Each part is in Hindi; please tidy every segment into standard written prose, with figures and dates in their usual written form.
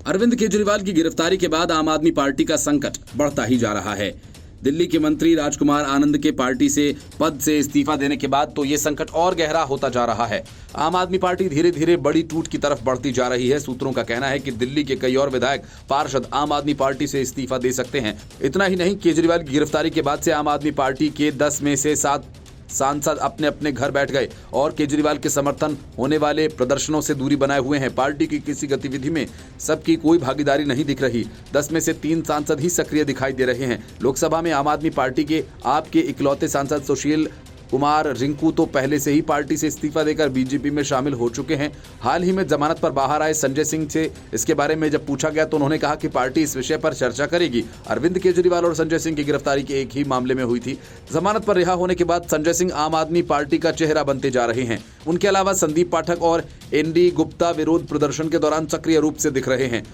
अरविंद केजरीवाल की गिरफ्तारी के बाद आम आदमी पार्टी का संकट बढ़ता ही जा रहा है। दिल्ली के मंत्री राजकुमार आनंद के पार्टी से पद से इस्तीफा देने के बाद तो ये संकट और गहरा होता जा रहा है। आम आदमी पार्टी धीरे धीरे बड़ी टूट की तरफ बढ़ती जा रही है। सूत्रों का कहना है कि दिल्ली के कई और विधायक पार्षद आम आदमी पार्टी से इस्तीफा दे सकते हैं। इतना ही नहीं, केजरीवाल की गिरफ्तारी के बाद से आम आदमी पार्टी के 10 में से 7 सांसद अपने अपने घर बैठ गए और केजरीवाल के समर्थन होने वाले प्रदर्शनों से दूरी बनाए हुए हैं। पार्टी की किसी गतिविधि में सबकी कोई भागीदारी नहीं दिख रही। 10 में से 3 सांसद ही सक्रिय दिखाई दे रहे हैं। लोकसभा में आम आदमी पार्टी के आप के इकलौते सांसद सुशील कुमार रिंकू तो पहले से ही पार्टी से इस्तीफा देकर बीजेपी में शामिल हो चुके हैं। हाल ही में जमानत पर बाहर आए संजय सिंह से इसके बारे में जब पूछा गया तो उन्होंने कहा कि पार्टी इस विषय पर चर्चा करेगी। अरविंद केजरीवाल और संजय सिंह की गिरफ्तारी के एक ही मामले में हुई थी। जमानत पर रिहा होने के बाद संजय सिंह आम आदमी पार्टी का चेहरा बनते जा रहे हैं। उनके अलावा संदीप पाठक और एनडी गुप्ता विरोध प्रदर्शन के दौरान सक्रिय रूप से दिख रहे हैं।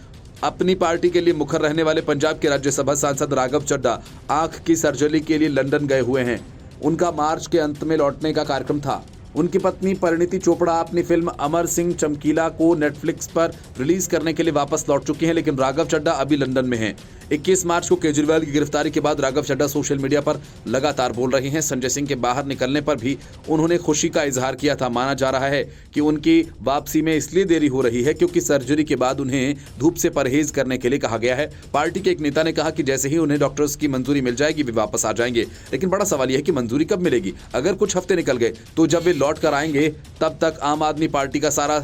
अपनी पार्टी के लिए मुखर रहने वाले पंजाब के राज्यसभा सांसद राघव चड्ढा आंख की सर्जरी के लिए लंदन गए हुए हैं। उनका मार्च के अंत में लौटने का कार्यक्रम था। उनकी पत्नी परिणीति चोपड़ा अपनी फिल्म अमर सिंह चमकीला को नेटफ्लिक्स पर रिलीज करने के लिए वापस लौट चुकी हैं, लेकिन राघव चड्ढा अभी लंदन में हैं। 21 मार्च को केजरीवाल की गिरफ्तारी के बाद राघव चड्ढा सोशल मीडिया पर लगातार बोल रहे हैं। संजय सिंह के बाहर निकलने पर भी उन्होंने खुशी का इजहार किया था। माना जा रहा है कि उनकी वापसी में इसलिए देरी हो रही है क्योंकि सर्जरी के बाद उन्हें धूप से परहेज करने के लिए कहा गया है। पार्टी के एक नेता ने कहा कि जैसे ही उन्हें डॉक्टर्स की मंजूरी मिल जाएगी वे वापस आ जाएंगे। लेकिन बड़ा सवाल यह है कि मंजूरी कब मिलेगी? अगर कुछ हफ्ते निकल गए तो जब वे लौट कर आएंगे तब तक आम आदमी पार्टी का सारा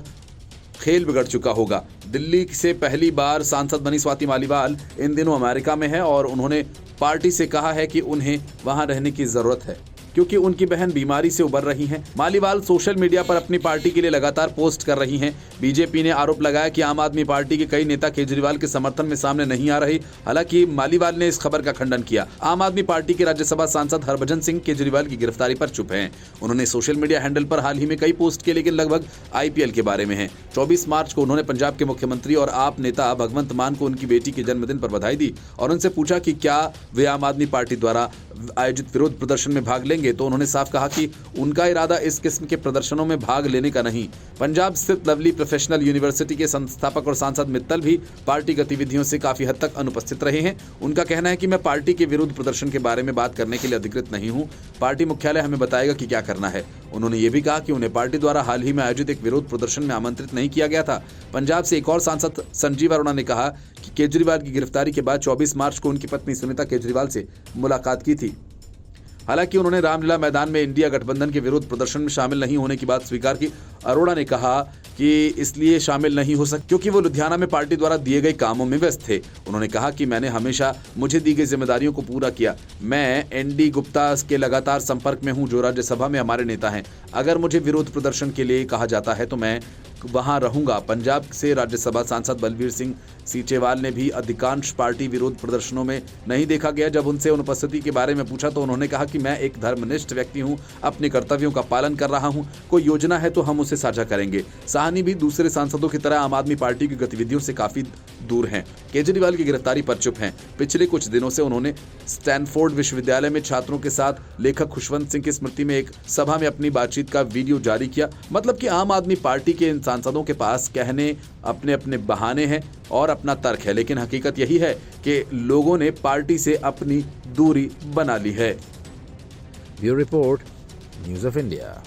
खेल बिगड़ चुका होगा। दिल्ली से पहली बार सांसद बनी स्वाति मालीवाल इन दिनों अमेरिका में है और उन्होंने पार्टी से कहा है कि उन्हें वहां रहने की जरूरत है क्योंकि उनकी बहन बीमारी से उबर रही हैं। मालीवाल सोशल मीडिया पर अपनी पार्टी के लिए लगातार पोस्ट कर रही हैं। बीजेपी ने आरोप लगाया कि आम आदमी पार्टी के कई नेता केजरीवाल के समर्थन में सामने नहीं आ रहे। हालांकि मालीवाल ने इस खबर का खंडन किया। आम आदमी पार्टी के राज्यसभा सांसद हरभजन सिंह केजरीवाल की गिरफ्तारी पर चुप हैं। उन्होंने सोशल मीडिया हैंडल पर हाल ही में कई पोस्ट किए, लेकिन लगभग IPL के बारे में है। 24 मार्च को उन्होंने पंजाब के मुख्यमंत्री और आप नेता भगवंत मान को उनकी बेटी के जन्मदिन पर बधाई दी और उनसे पूछा कि क्या वे आम आदमी पार्टी द्वारा आयोजित विरोध प्रदर्शन में भाग लेंगे, तो उन्होंने साफ कहा कि उनका इरादा इस किस्म के प्रदर्शनों में भाग लेने का नहीं। पंजाब स्थित लवली प्रोफेशनल यूनिवर्सिटी के संस्थापक और सांसद मित्तल भी पार्टी गतिविधियों से काफी हद तक अनुपस्थित रहे हैं। उनका कहना है कि मैं पार्टी के विरुद्ध प्रदर्शन के बारे में बात करने के लिए अधिकृत नहीं हूं। पार्टी मुख्यालय हमें बताएगा कि क्या करना है। उन्होंने ये भी कहा कि उन्हें पार्टी द्वारा हाल ही में आयोजित एक विरोध प्रदर्शन में आमंत्रित नहीं किया गया था। पंजाब से एक और सांसद संजीव अरोड़ा ने कहा कि केजरीवाल की गिरफ्तारी के बाद 24 मार्च को उनकी पत्नी सुनीता केजरीवाल से मुलाकात की थी। हालांकि उन्होंने रामलीला मैदान में इंडिया गठबंधन के विरोध प्रदर्शन में शामिल नहीं होने की बात स्वीकार की। अरोड़ा ने कहा कि इसलिए शामिल नहीं हो सकते क्योंकि वो लुधियाना में पार्टी द्वारा दिए गए कामों में व्यस्त थे। उन्होंने कहा कि मैंने हमेशा मुझे दी गई जिम्मेदारियों को पूरा किया। मैं एनडी गुप्ता के लगातार संपर्क में हूं जो राज्यसभा में हमारे नेता हैं। अगर मुझे विरोध प्रदर्शन के लिए कहा जाता है तो मैं वहां रहूंगा। पंजाब से राज्यसभा सांसद बलवीर सिंह सीचेवाल ने भी अधिकांश पार्टी विरोध प्रदर्शनों में नहीं देखा गया। जब उनसे अनुपस्थिति के बारे में पूछा तो उन्होंने कहा कि मैं एक धर्मनिष्ठ व्यक्ति हूं, अपने कर्तव्यों का पालन कर रहा हूं। कोई योजना है तो हम उसे साझा करेंगे। साहनी भी दूसरे सांसदों की तरह आम आदमी पार्टी की गतिविधियों से काफी दूर हैं। केजरीवाल की गिरफ्तारी पर चुप हैं। पिछले कुछ दिनों से उन्होंने स्टैनफोर्ड विश्वविद्यालय में छात्रों के साथ लेखक खुशवंत सिंह की स्मृति में एक सभा में अपनी बातचीत का वीडियो जारी किया। मतलब कि आम आदमी पार्टी के इन सांसदों के पास कहने अपने अपने बहाने हैं और अपना तर्क है, लेकिन हकीकत यही है कि लोगों ने पार्टी से अपनी दूरी बना ली है। Bureau report, news of India.